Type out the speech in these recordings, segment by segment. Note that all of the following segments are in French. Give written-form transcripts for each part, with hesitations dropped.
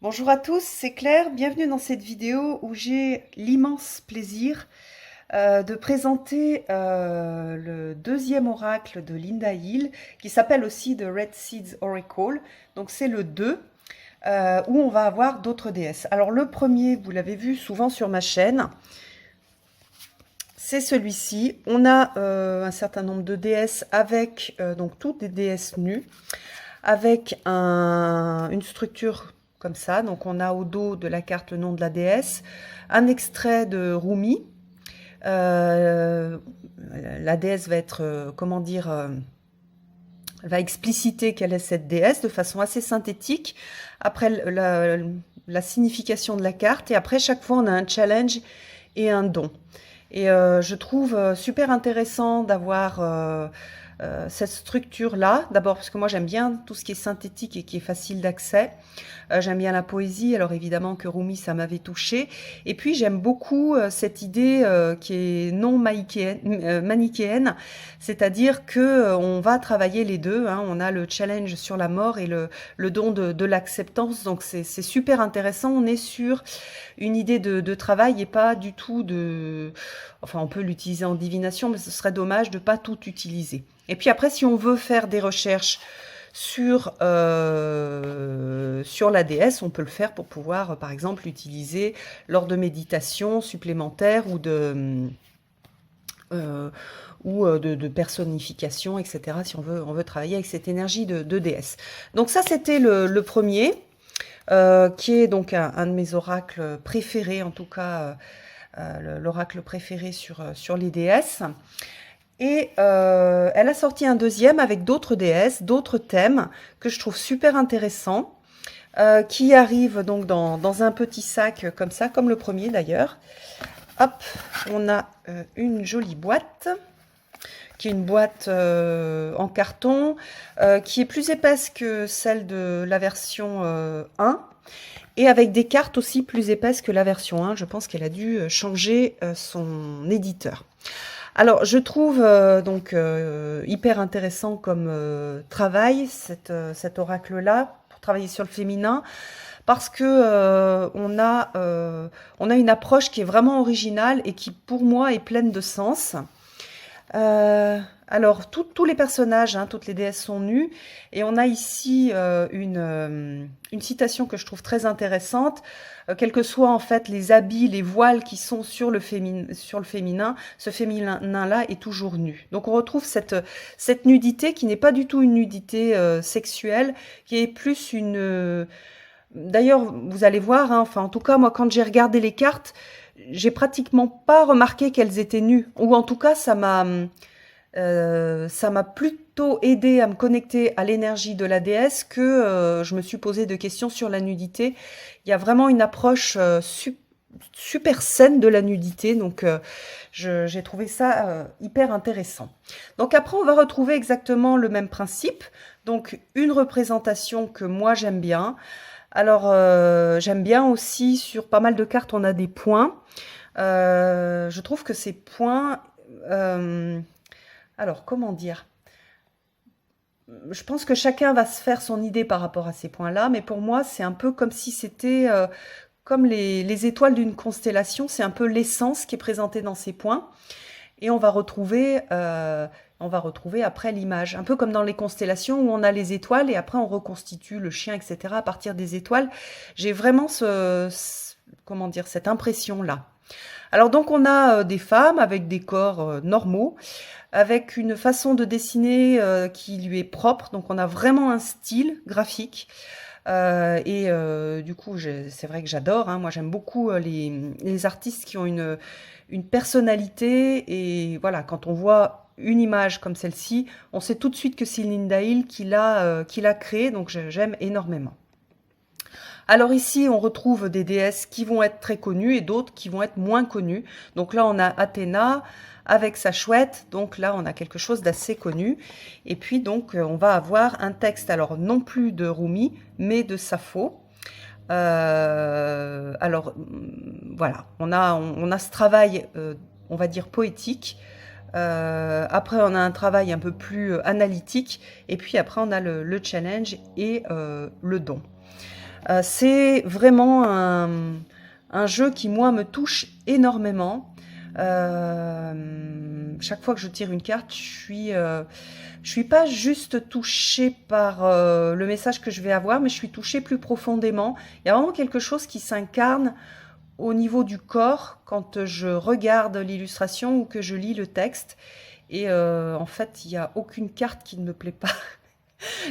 Bonjour à tous, c'est Claire. Bienvenue dans cette vidéo où j'ai l'immense plaisir de présenter le deuxième oracle de Linda Hill, qui s'appelle aussi The Red Seeds Oracle. Donc c'est le 2, où on va avoir d'autres déesses. Alors le premier, vous l'avez vu souvent sur ma chaîne, c'est celui-ci. On a un certain nombre de déesses avec donc toutes des déesses nues, avec une structure comme ça. Donc on a au dos de la carte le nom de la déesse, un extrait de Rumi. La déesse va être, va expliciter quelle est cette déesse de façon assez synthétique. Après la signification de la carte, et après chaque fois on a un challenge et un don. Et je trouve super intéressant d'avoir cette structure-là. D'abord parce que moi j'aime bien tout ce qui est synthétique et qui est facile d'accès. J'aime bien la poésie, alors évidemment que Rumi ça m'avait touchée. Et puis j'aime beaucoup cette idée qui est non manichéenne, c'est-à-dire que on va travailler les deux. Hein. On a le challenge sur la mort et le don de l'acceptance. Donc c'est super intéressant. On est sur une idée de travail et pas du tout de... Enfin, on peut l'utiliser en divination, mais ce serait dommage de pas tout utiliser. Et puis après, si on veut faire des recherches sur la déesse, on peut le faire pour pouvoir, par exemple, l'utiliser lors de méditations supplémentaires de personnification, etc., si on veut travailler avec cette énergie de déesse. Donc ça, c'était le premier, qui est donc un de mes oracles préférés, en tout cas l'oracle préféré sur les déesses. Et elle a sorti un deuxième avec d'autres déesses, d'autres thèmes que je trouve super intéressants, qui arrivent donc dans un petit sac comme ça, comme le premier d'ailleurs. Hop, on a une jolie boîte, qui est une boîte en carton, qui est plus épaisse que celle de la version 1, et avec des cartes aussi plus épaisses que la version 1. Je pense qu'elle a dû changer son éditeur. Alors, je trouve donc hyper intéressant comme travail cet oracle-là pour travailler sur le féminin, parce que on a une approche qui est vraiment originale et qui, pour moi, est pleine de sens. Alors, tous les personnages, hein, toutes les déesses sont nues, et on a ici une citation que je trouve très intéressante. Quels que soient en fait les habits, les voiles qui sont sur le féminin, ce féminin-là est toujours nu. Donc on retrouve cette nudité qui n'est pas du tout une nudité sexuelle, qui est plus une... D'ailleurs, vous allez voir, hein, enfin en tout cas, moi quand j'ai regardé les cartes, j'ai pratiquement pas remarqué qu'elles étaient nues. Ou en tout cas, ça m'a plutôt aidé à me connecter à l'énergie de la déesse que je me suis posé de questions sur la nudité. Il y a vraiment une approche super saine de la nudité, donc j'ai trouvé ça hyper intéressant. Donc après, on va retrouver exactement le même principe, donc une représentation que moi j'aime bien. Alors j'aime bien aussi, sur pas mal de cartes, on a des points. Je trouve que ces points... alors, comment dire? Je pense que chacun va se faire son idée par rapport à ces points-là, mais pour moi, c'est un peu comme si c'était comme les étoiles d'une constellation, c'est un peu l'essence qui est présentée dans ces points, et on va retrouver après l'image, un peu comme dans les constellations où on a les étoiles et après on reconstitue le chien, etc. à partir des étoiles. J'ai vraiment comment dire, cette impression-là. Alors donc on a des femmes avec des corps normaux, avec une façon de dessiner qui lui est propre. Donc on a vraiment un style graphique. Du coup, c'est vrai que j'adore. Hein. Moi, j'aime beaucoup les artistes qui ont une personnalité. Et voilà, quand on voit une image comme celle-ci, on sait tout de suite que c'est Linda Hill qui l'a créée. Donc j'aime énormément. Alors ici, on retrouve des déesses qui vont être très connues et d'autres qui vont être moins connues. Donc là, on a Athéna avec sa chouette. Donc là, on a quelque chose d'assez connu. Et puis donc, on va avoir un texte, alors non plus de Rumi, mais de Sappho. Voilà, on a ce travail, on va dire poétique. Après, on a un travail un peu plus analytique. Et puis après, on a le challenge et le don. C'est vraiment un jeu qui, moi, me touche énormément. Chaque fois que je tire une carte, je suis pas juste touchée par le message que je vais avoir, mais je suis touchée plus profondément. Il y a vraiment quelque chose qui s'incarne au niveau du corps quand je regarde l'illustration ou que je lis le texte. Et en fait, il n'y a aucune carte qui ne me plaît pas.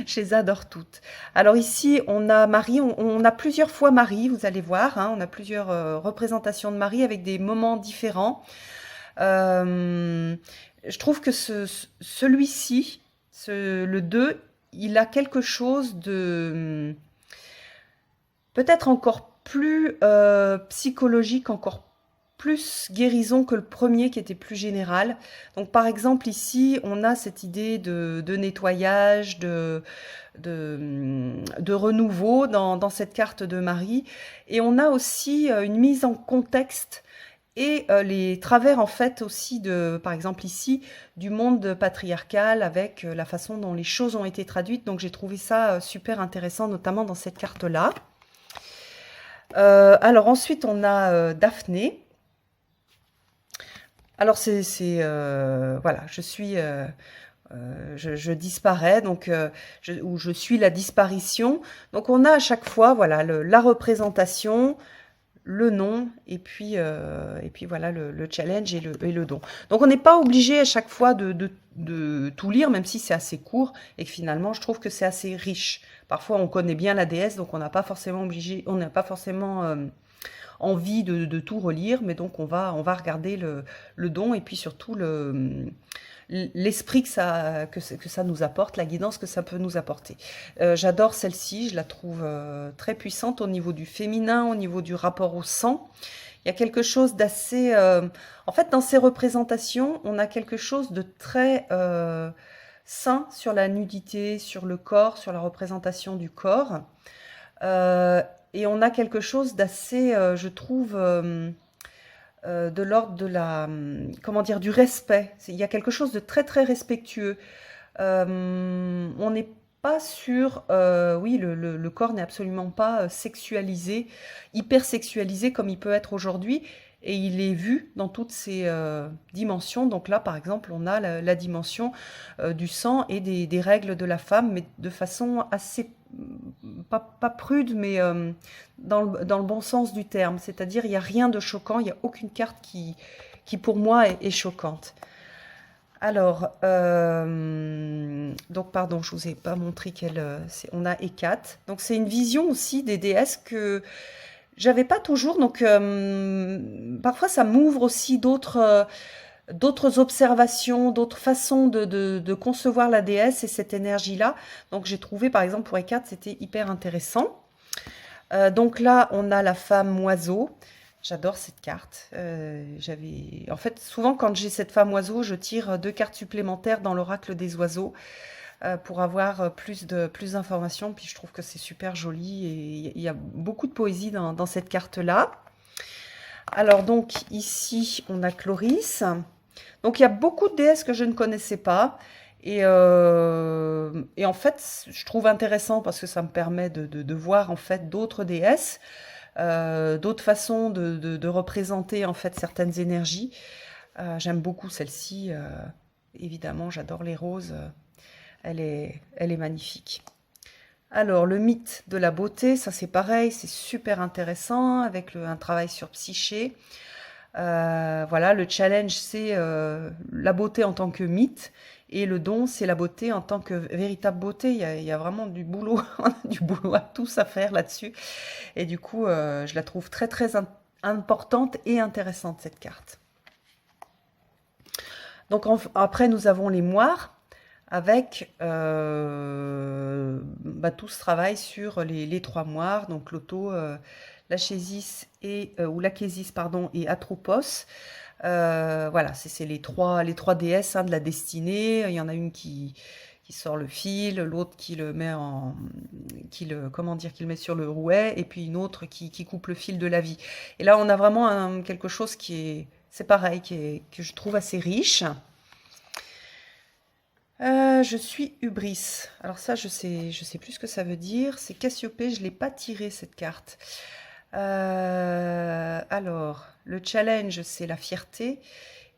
Je les adore toutes. Alors ici, on a Marie, on a plusieurs fois Marie, vous allez voir, hein, on a plusieurs représentations de Marie avec des moments différents. Je trouve que celui-ci, le 2, il a quelque chose de peut-être encore plus psychologique, encore plus guérison que le premier qui était plus général. Donc par exemple ici, on a cette idée de nettoyage, de renouveau dans cette carte de Marie. Et on a aussi une mise en contexte et les travers en fait aussi par exemple ici, du monde patriarcal avec la façon dont les choses ont été traduites. Donc j'ai trouvé ça super intéressant, notamment dans cette carte-là. Alors ensuite, on a Daphné. Alors voilà, je disparais, donc ou je suis la disparition. Donc on a à chaque fois, voilà, la représentation, le nom, et puis voilà le challenge et le don. Donc on n'est pas obligé à chaque fois de tout lire, même si c'est assez court, et que finalement je trouve que c'est assez riche. Parfois on connaît bien la déesse, donc on n'a pas forcément envie de tout relire, mais donc on va regarder le don et puis surtout l'esprit que ça nous apporte, la guidance que ça peut nous apporter. J'adore celle-ci, je la trouve très puissante au niveau du féminin, au niveau du rapport au sang. Il y a quelque chose d'assez... en fait, dans ces représentations, on a quelque chose de très sain sur la nudité, sur le corps, sur la représentation du corps. Et on a quelque chose d'assez, je trouve, de l'ordre de comment dire, du respect. Il y a quelque chose de très très respectueux. On n'est pas sur, oui, le corps n'est absolument pas sexualisé, hyper sexualisé comme il peut être aujourd'hui. Et il est vu dans toutes ses dimensions. Donc là, par exemple, on a la dimension du sang et des règles de la femme, mais de façon assez, pas prude, mais dans le bon sens du terme. C'est-à-dire, il n'y a rien de choquant, il n'y a aucune carte qui pour moi, est choquante. Alors, donc pardon, je ne vous ai pas montré on a Hécate. Donc c'est une vision aussi des déesses que j'avais pas toujours, donc parfois ça m'ouvre aussi d'autres observations, d'autres façons de concevoir la déesse et cette énergie-là. Donc j'ai trouvé, par exemple, pour Hécate, c'était hyper intéressant. Donc là, on a la femme oiseau. J'adore cette carte. En fait, souvent, quand j'ai cette femme oiseau, je tire 2 cartes supplémentaires dans l'oracle des oiseaux pour avoir plus d'informations. Puis je trouve que c'est super joli et il y a beaucoup de poésie dans cette carte-là. Alors donc ici, on a Chloris. Donc il y a beaucoup de déesses que je ne connaissais pas. Et en fait, je trouve intéressant parce que ça me permet de voir en fait d'autres déesses, d'autres façons de représenter en fait certaines énergies. J'aime beaucoup celle-ci. Évidemment, j'adore les roses. Elle est magnifique. Alors, le mythe de la beauté, ça c'est pareil, c'est super intéressant avec un travail sur Psyché. Voilà, le challenge c'est la beauté en tant que mythe et le don c'est la beauté en tant que véritable beauté. Il y a vraiment du boulot, du boulot à tous à faire là-dessus. Et du coup, je la trouve très très importante et intéressante cette carte. Donc après, nous avons les moires avec tout ce travail sur les 3 moires, donc l'auto, l'Achésis ou l'Achésis, pardon, et Atropos. Voilà, c'est les trois déesses de la destinée. Il y en a une qui sort le fil, l'autre qui le met qui le met sur le rouet, et puis une autre qui coupe le fil de la vie. Et là, on a vraiment quelque chose c'est pareil, que je trouve assez riche. Je suis Hubris. Alors ça, je sais plus ce que ça veut dire. C'est Cassiopée, je l'ai pas tiré cette carte. Alors, le challenge, c'est la fierté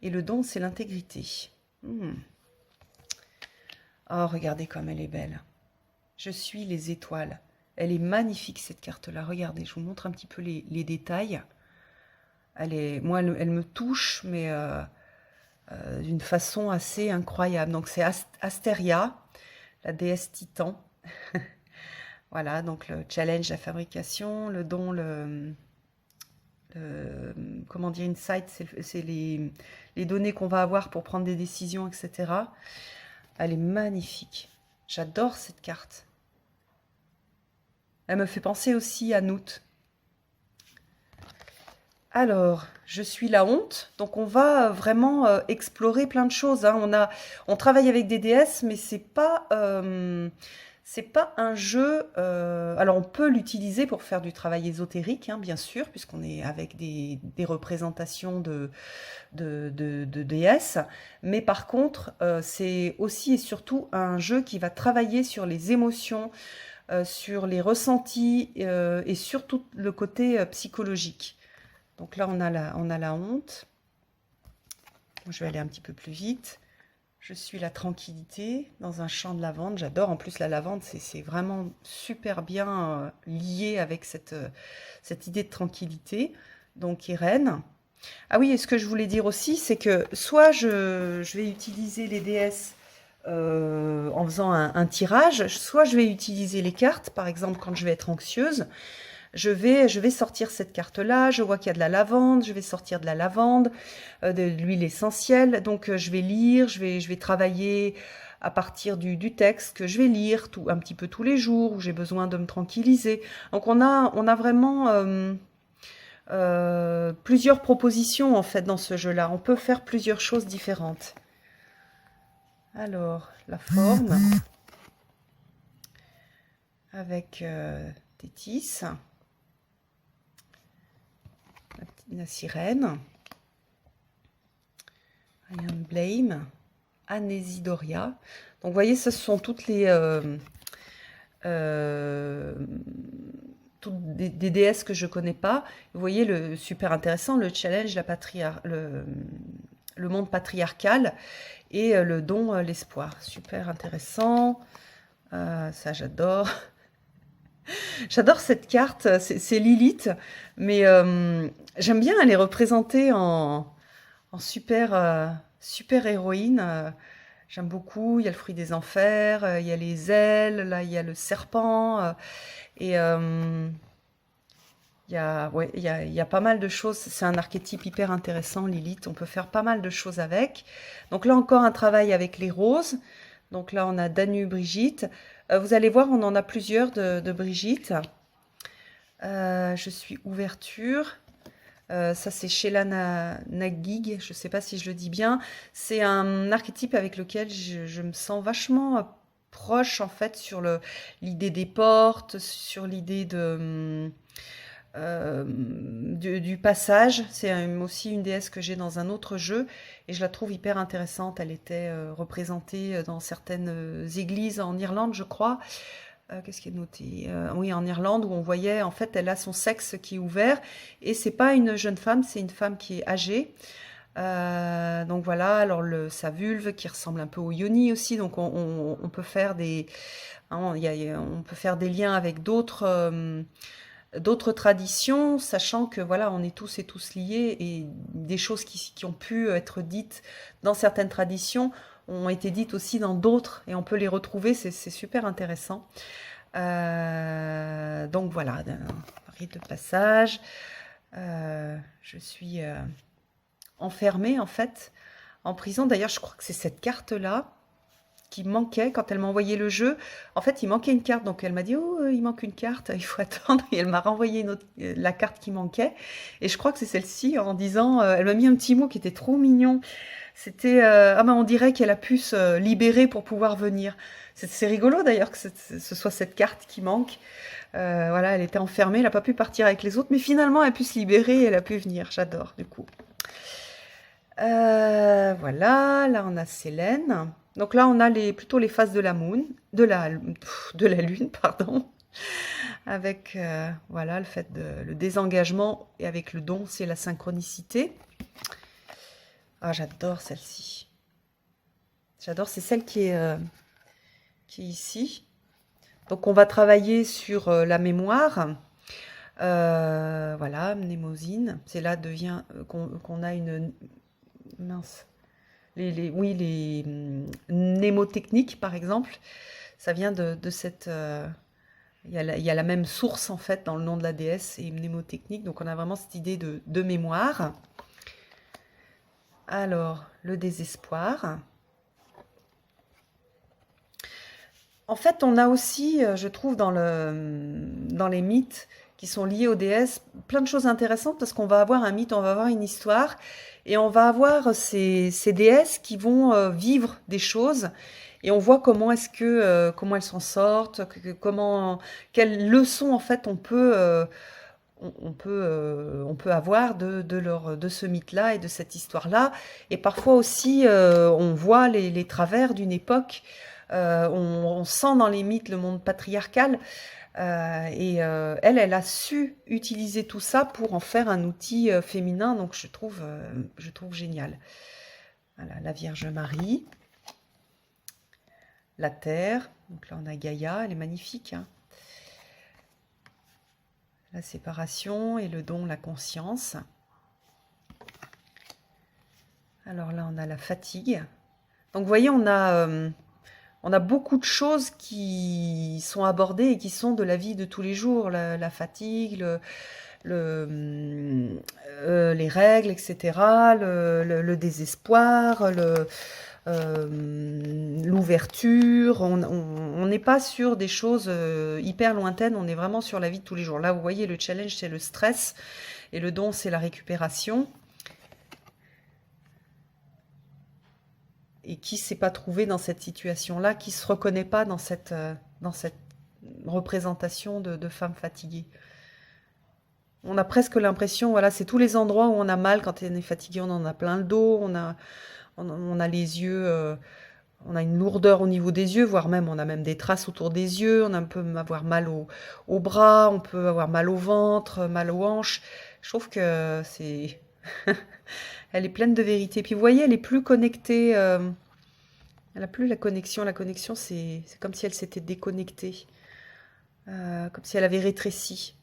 et le don, c'est l'intégrité. Oh, regardez comme elle est belle. Je suis les étoiles. Elle est magnifique cette carte-là. Regardez, je vous montre un petit peu les détails. Moi, elle me touche, mais d'une façon assez incroyable. Donc c'est Astéria, la déesse Titan. Voilà, donc le challenge, la fabrication, le don, comment dire, insight, c'est les données qu'on va avoir pour prendre des décisions, etc. Elle est magnifique. J'adore cette carte. Elle me fait penser aussi à Nout. Alors, je suis la honte, donc on va vraiment explorer plein de choses, hein. On travaille avec des déesses, mais c'est pas un jeu. Alors, on peut l'utiliser pour faire du travail ésotérique, hein, bien sûr, puisqu'on est avec des représentations de déesses. Mais par contre, c'est aussi et surtout un jeu qui va travailler sur les émotions, sur les ressentis et surtout le côté psychologique. Donc là, on a la honte. Je vais aller un petit peu plus vite. Je suis la tranquillité dans un champ de lavande. J'adore. En plus, la lavande, c'est vraiment super bien lié avec cette idée de tranquillité. Donc, Irène. Ah oui, et ce que je voulais dire aussi, c'est que soit je vais utiliser les déesses en faisant un tirage, soit je vais utiliser les cartes, par exemple, quand je vais être anxieuse. Je vais sortir cette carte-là, je vois qu'il y a de la lavande, je vais sortir de la lavande, de l'huile essentielle, donc je vais lire, je vais travailler à partir du texte que je vais lire un petit peu tous les jours, où j'ai besoin de me tranquilliser. Donc on a vraiment plusieurs propositions en fait dans ce jeu-là, on peut faire plusieurs choses différentes. Alors, la forme, avec Tétis. La sirène, I am Blame, Anésidoria. Donc vous voyez, ce sont toutes les toutes des déesses que je connais pas. Vous voyez, le super intéressant, le challenge, le monde patriarcal et le don, l'espoir. Super intéressant. Ça, j'adore. J'adore cette carte, c'est Lilith, mais j'aime bien, elle est représentée en super héroïne. J'aime beaucoup, il y a le fruit des enfers, il y a les ailes, là il y a le serpent, et il y a pas mal de choses. C'est un archétype hyper intéressant, Lilith, on peut faire pas mal de choses avec. Donc là encore un travail avec les roses. Donc là on a Danu, Brigitte. Vous allez voir, on en a plusieurs de Brigitte. Je suis ouverture. Ça, c'est Sheila Nagig. Je ne sais pas si je le dis bien. C'est un archétype avec lequel je me sens vachement proche, en fait, sur l'idée des portes, sur l'idée du passage. C'est aussi une déesse que j'ai dans un autre jeu et je la trouve hyper intéressante. Elle était représentée dans certaines églises en Irlande, je crois. Qu'est-ce qui est noté? Oui, en Irlande, où on voyait, en fait, elle a son sexe qui est ouvert et c'est pas une jeune femme, c'est une femme qui est âgée. Donc voilà, alors sa vulve qui ressemble un peu au yoni aussi, donc on peut faire on peut faire des liens avec d'autres traditions, sachant que voilà, on est tous et tous liés et des choses qui ont pu être dites dans certaines traditions ont été dites aussi dans d'autres et on peut les retrouver, c'est super intéressant. Donc voilà, un rite de passage. Je suis enfermée en fait en prison. D'ailleurs, je crois que c'est cette carte-là qui manquait quand elle m'a envoyé le jeu. En fait, il manquait une carte, donc elle m'a dit « Oh, il manque une carte, il faut attendre ». Et elle m'a renvoyé la carte qui manquait. Et je crois que c'est celle-ci en disant, elle m'a mis un petit mot qui était trop mignon. C'était ah ben on dirait qu'elle a pu se libérer pour pouvoir venir. C'est rigolo d'ailleurs que ce soit cette carte qui manque. Voilà, elle était enfermée, elle n'a pas pu partir avec les autres, mais finalement elle a pu se libérer et elle a pu venir. J'adore du coup. Voilà, là on a Célène. Donc là, on a plutôt les phases de la moon, de la lune, pardon, avec voilà le fait le désengagement, et avec le don, c'est la synchronicité. Ah, j'adore celle-ci. J'adore, c'est celle qui est ici. Donc on va travailler sur la mémoire. Voilà, mnémosine. C'est là qu'on a une mince. Oui, les mnémotechniques, par exemple, ça vient de cette... il y a la même source, en fait, dans le nom de la déesse, et mnémotechnique. Donc, on a vraiment cette idée de mémoire. Alors, le désespoir. En fait, on a aussi, je trouve, dans les mythes qui sont liés aux déesses, plein de choses intéressantes, parce qu'on va avoir un mythe, on va avoir une histoire, et on va avoir ces déesses qui vont vivre des choses, et on voit comment elles s'en sortent, quelles leçons en fait on peut avoir de ce mythe-là et de cette histoire-là. Et parfois aussi, on voit les travers d'une époque. On sent dans les mythes le monde patriarcal. Elle a su utiliser tout ça pour en faire un outil féminin. Donc je trouve génial. Voilà, la Vierge Marie, la Terre. Donc là, on a Gaïa, elle est magnifique, hein. La séparation et le don, la conscience. Alors là, on a la fatigue. Donc, vous voyez, on a beaucoup de choses qui sont abordées et qui sont de la vie de tous les jours. La fatigue, les règles, etc. Le désespoir, l'ouverture. On n'est pas sur des choses hyper lointaines, on est vraiment sur la vie de tous les jours. Là, vous voyez, le challenge, c'est le stress, et le don, c'est la récupération. Et qui ne s'est pas trouvé dans cette situation-là, qui ne se reconnaît pas dans cette représentation de femme fatiguée. On a presque l'impression, voilà, c'est tous les endroits où on a mal quand on est fatigué, on en a plein le dos, on a les yeux, on a une lourdeur au niveau des yeux, voire même on a même des traces autour des yeux, on peut avoir mal au bras, on peut avoir mal au ventre, mal aux hanches. Je trouve que c'est... Elle est pleine de vérité. Puis vous voyez, elle est plus connectée, elle n'a plus la connexion. La connexion, c'est comme si elle s'était déconnectée, comme si elle avait rétréci.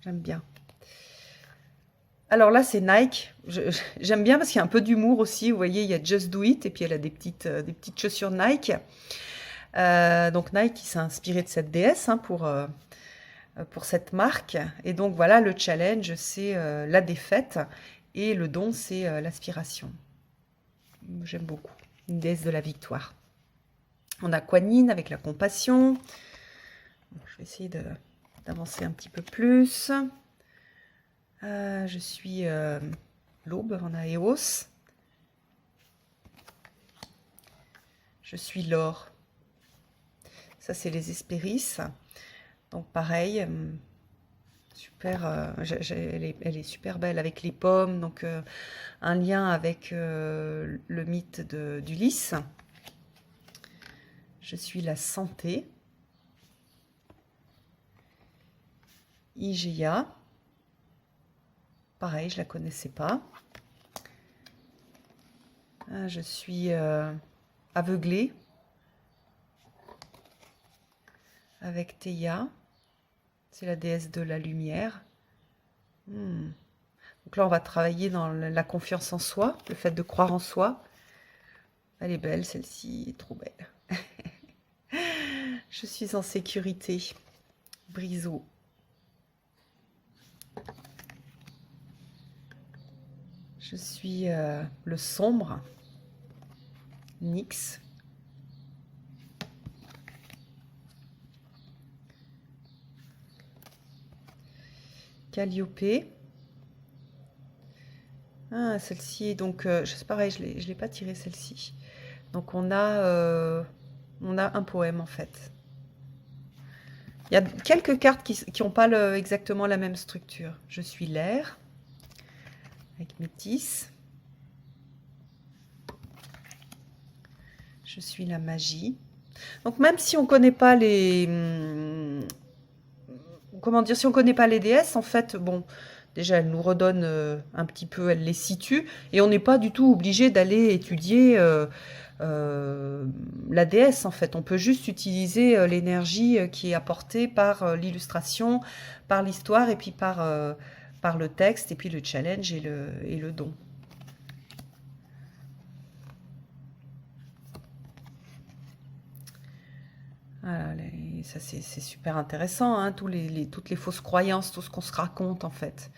J'aime bien. Alors là, c'est Nike. J'aime bien parce qu'il y a un peu d'humour aussi. Vous voyez, il y a Just Do It et puis elle a des petites chaussures Nike. Donc Nike qui s'est inspiré de cette déesse, hein, pour cette marque. Et donc voilà, le challenge, c'est la défaite et le don, c'est l'aspiration. J'aime beaucoup. Une déesse de la victoire. On a Kuan Yin avec la compassion. Je vais essayer d'avancer un petit peu plus. Je suis l'aube, on a Eos. Je suis l'or. Ça, c'est les Hespéris. Donc pareil, super, elle est super belle avec les pommes. Donc un lien avec le mythe d'Ulysse. Je suis la santé. Igea. Pareil, je la connaissais pas. Je suis aveuglée avec Theia. C'est la déesse de la lumière. Donc là, on va travailler dans la confiance en soi, le fait de croire en soi. Elle est belle, celle-ci, trop belle. Je suis en sécurité. Briseau. Je suis le sombre. Nyx. Calliope. Ah, celle-ci, donc, c'est pareil, je l'ai pas tirée celle-ci. Donc on a un poème en fait. Il y a quelques cartes qui n'ont pas exactement la même structure. Je suis l'air, avec Métis. Je suis la magie. Donc même si on connaît pas les... comment dire, si on connaît pas les déesses, en fait, bon, déjà, elle nous redonne un petit peu, elle les situe, et on n'est pas du tout obligé d'aller étudier la déesse, en fait. On peut juste utiliser l'énergie qui est apportée par l'illustration, par l'histoire, et puis par le texte, et puis le challenge et le don. Voilà, ça c'est super intéressant, hein, toutes les fausses croyances, tout ce qu'on se raconte en fait.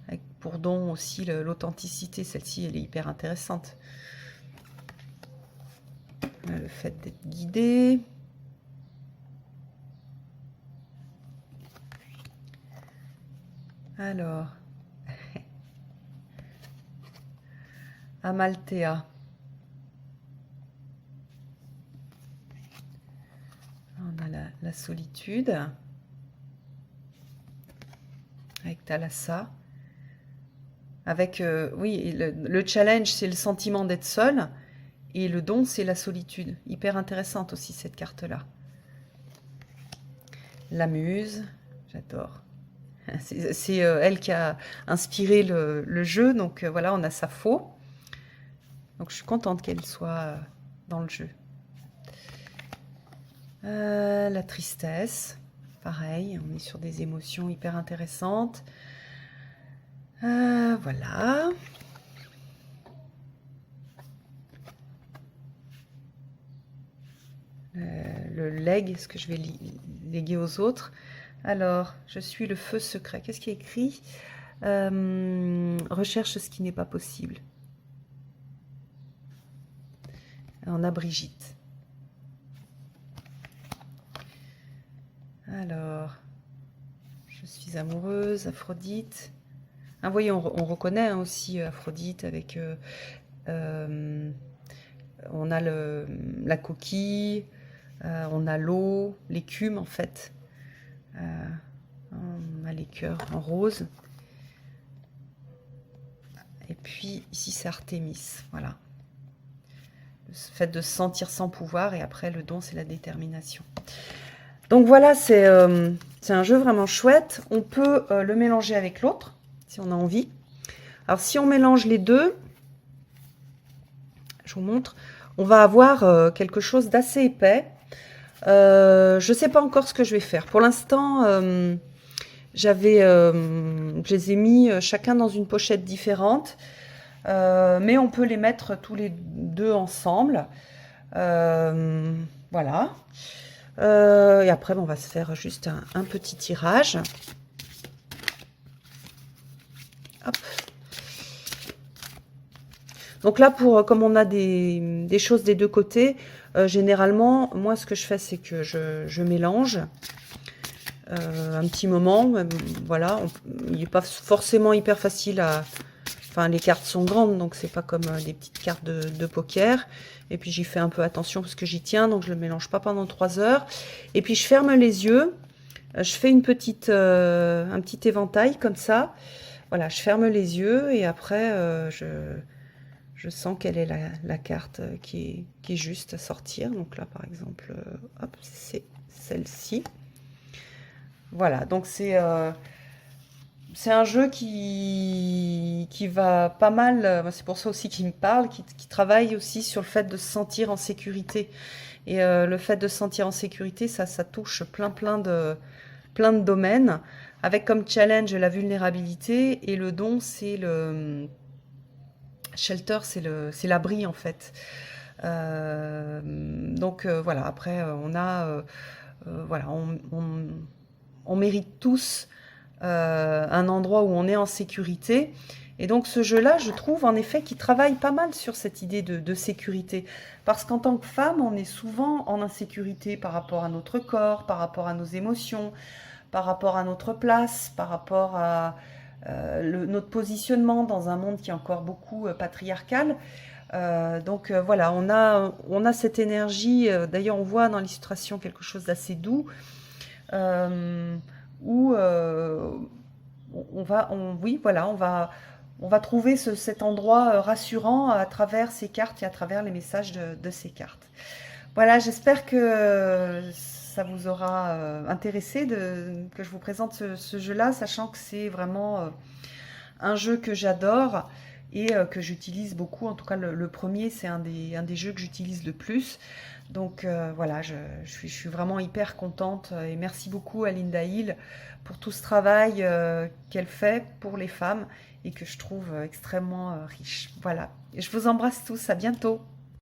Avec pour don aussi l'authenticité, celle-ci elle est hyper intéressante. Le fait d'être guidé. Alors, Amalthea. On a la solitude avec Thalassa. Avec, oui, le challenge, c'est le sentiment d'être seul. Et le don, c'est la solitude. Hyper intéressante aussi, cette carte-là. La muse, j'adore. C'est elle qui a inspiré le jeu. Donc voilà, on a Sappho. Donc je suis contente qu'elle soit dans le jeu. La tristesse, pareil, on est sur des émotions hyper intéressantes. Voilà. Le leg, est-ce que je vais léguer aux autres? Alors, je suis le feu secret. Qu'est-ce qui est écrit? Recherche ce qui n'est pas possible. On a Brigitte. Alors, je suis amoureuse, Aphrodite. Ah, voyez, on reconnaît hein, aussi Aphrodite avec... on a la coquille, on a l'eau, l'écume en fait. On a les cœurs en rose. Et puis ici c'est Artémis, voilà. Le fait de se sentir sans pouvoir et après le don c'est la détermination. Donc voilà, c'est un jeu vraiment chouette. On peut le mélanger avec l'autre si on a envie. Alors si on mélange les deux, je vous montre, on va avoir quelque chose d'assez épais. Je ne sais pas encore ce que je vais faire. Pour l'instant, je les ai mis chacun dans une pochette différente. Mais on peut les mettre tous les deux ensemble. Voilà. Et après, on va se faire juste un petit tirage. Hop. Donc là, comme on a des choses des deux côtés, généralement, moi, ce que je fais, c'est que je mélange un petit moment. Voilà, il n'est pas forcément hyper facile à... Enfin, les cartes sont grandes, donc c'est pas comme des petites cartes de poker. Et puis j'y fais un peu attention parce que j'y tiens, donc je le mélange pas pendant 3 heures. Et puis je ferme les yeux, je fais un petit éventail comme ça. Voilà, je ferme les yeux et après je sens quelle est la carte qui est juste à sortir. Donc là, par exemple, hop, c'est celle-ci. Voilà, donc c'est un jeu qui va pas mal, c'est pour ça aussi qu'il me parle, qui travaille aussi sur le fait de se sentir en sécurité. Et le fait de se sentir en sécurité, ça touche plein de domaines, avec comme challenge la vulnérabilité, et le don, c'est le shelter, c'est l'abri en fait. Donc voilà, après on a, voilà, on mérite tous un endroit où on est en sécurité. Et donc ce jeu-là, je trouve en effet qu'il travaille pas mal sur cette idée de sécurité. Parce qu'en tant que femme, on est souvent en insécurité par rapport à notre corps, par rapport à nos émotions, par rapport à notre place, par rapport à notre positionnement dans un monde qui est encore beaucoup patriarcal. Donc voilà, on a cette énergie, d'ailleurs on voit dans l'illustration quelque chose d'assez doux, où oui, voilà, on va on va trouver cet endroit rassurant à travers ces cartes et à travers les messages de ces cartes. Voilà, j'espère que ça vous aura intéressé que je vous présente ce jeu-là, sachant que c'est vraiment un jeu que j'adore et que j'utilise beaucoup. En tout cas, le premier, c'est un des jeux que j'utilise le plus. Donc voilà, je suis vraiment hyper contente et merci beaucoup à Linda Hill pour tout ce travail qu'elle fait pour les femmes et que je trouve extrêmement riche. Voilà, et je vous embrasse tous, à bientôt.